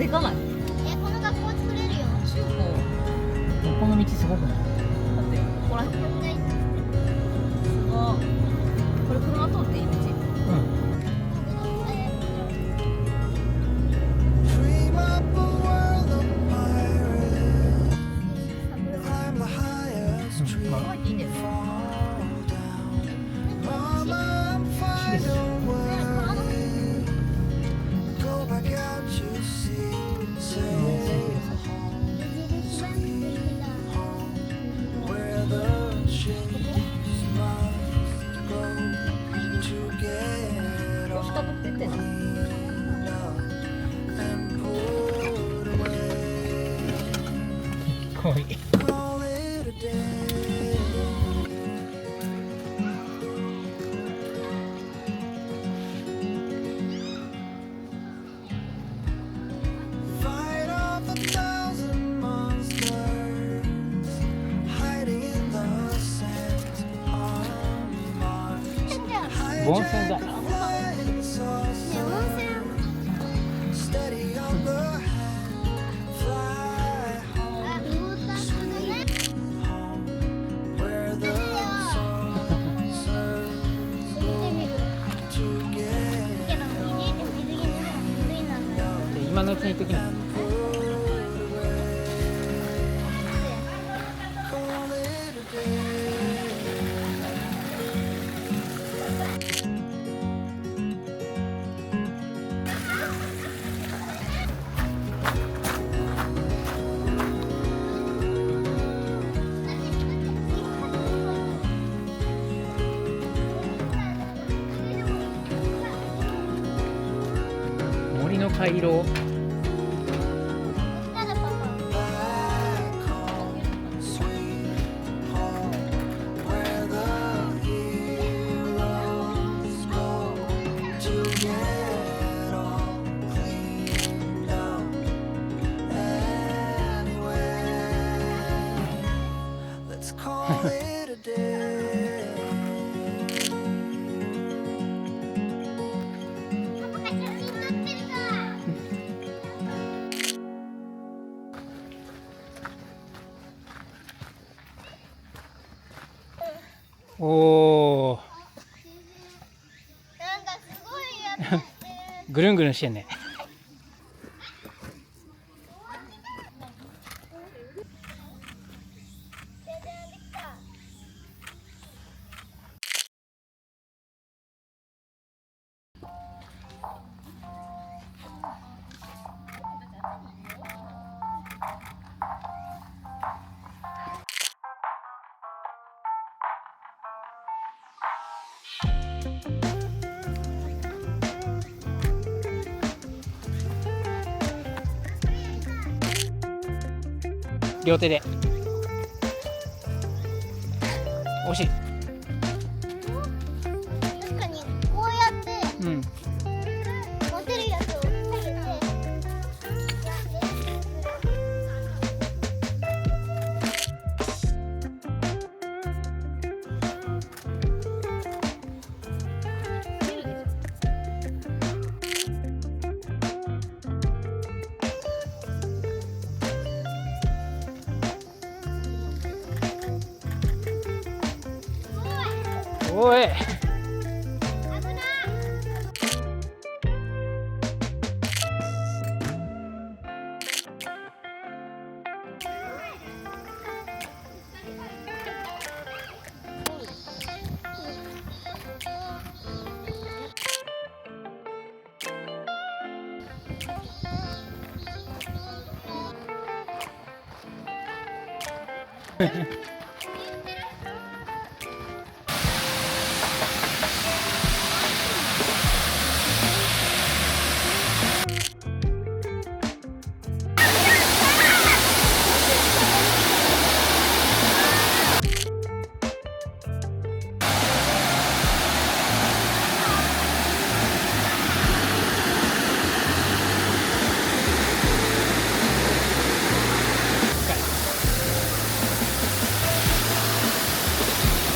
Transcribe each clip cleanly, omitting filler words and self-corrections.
行かない。この学校作れるよ。中高この道すごくない？だってここら辺すごい。これ車通っていい道？うん。Dream up a world of pirates. Climb the highest tree. 覚えていいです。 Fall down. Mama, I'm fine, don't worry. Go back out, you see. Say home, home, where the ships must go to get どうしたとって言ってんの？ cleaned up and put away. かわいい。 Call it a day. Fight off 1,000 monsters hiding in the sands on Mars. Bon sen de- Hijack a flying saucer. Steady on the hand. Fly home, sweet home, where the saucers go to get 今のうちに言っときな。 put away. Call it a day. 森の回廊。 Back home, sweet home, where the heroes go to get all cleaned up. Anyway, let's call it a day. Oh. おお。なんかすごいやってぐるんぐるんしてんね。両手で。惜しい。確かにこうやってうん。持てるやつを下げてやっておい。危ない。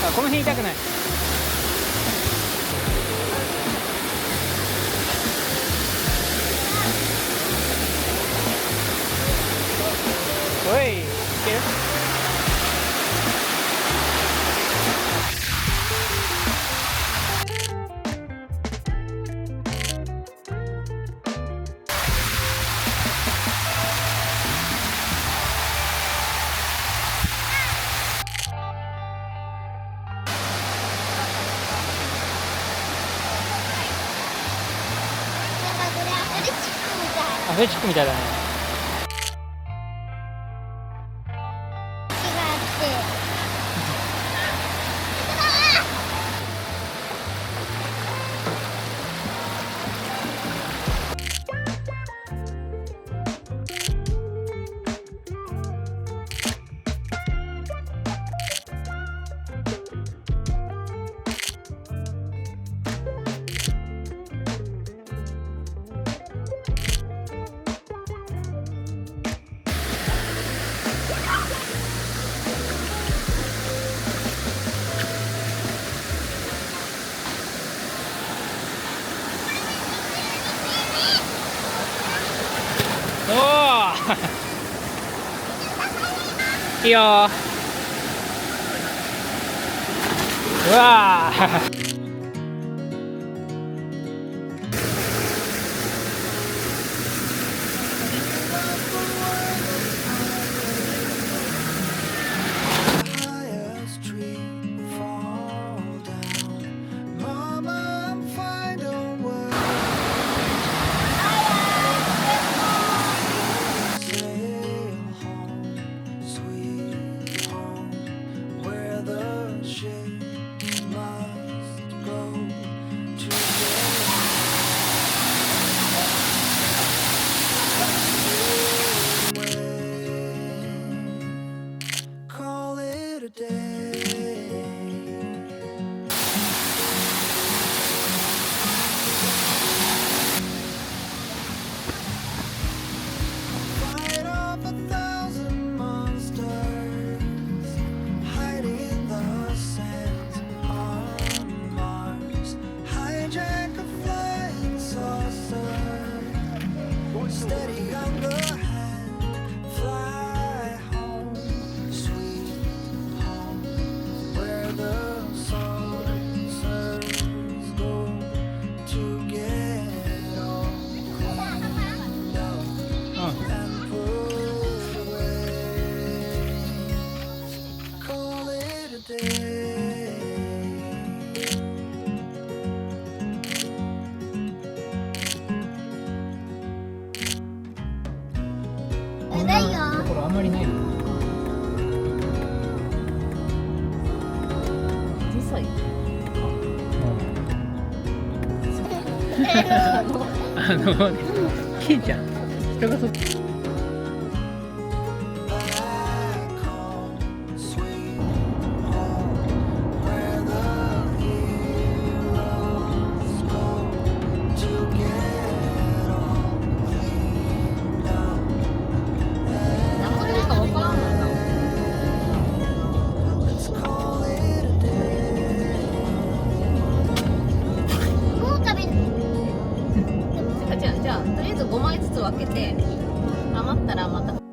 あ、この辺痛くない。ベジックみたいだね。木があっておおいいよー。うわーhighest tree fall down. Mama, I'm finding words. Sail home, sweet home, where the ships must go to call it a day. Fight off 1,000 monsters hiding in the sand on Mars. Hijack a flying saucer. Steady on the hand. Fly home, sweet home, where the saucers go to get all cleaned up うん and put away. Call it a day. だよところあんまりない。小さい。ケイちゃん人がそっち Back home, sweet home, where the heroes go to get all cleaned up. 何も出るかわからんもんな。 Let's call it a day. もう食べるじゃあとりあえず5枚ずつ分けて余ったらまた。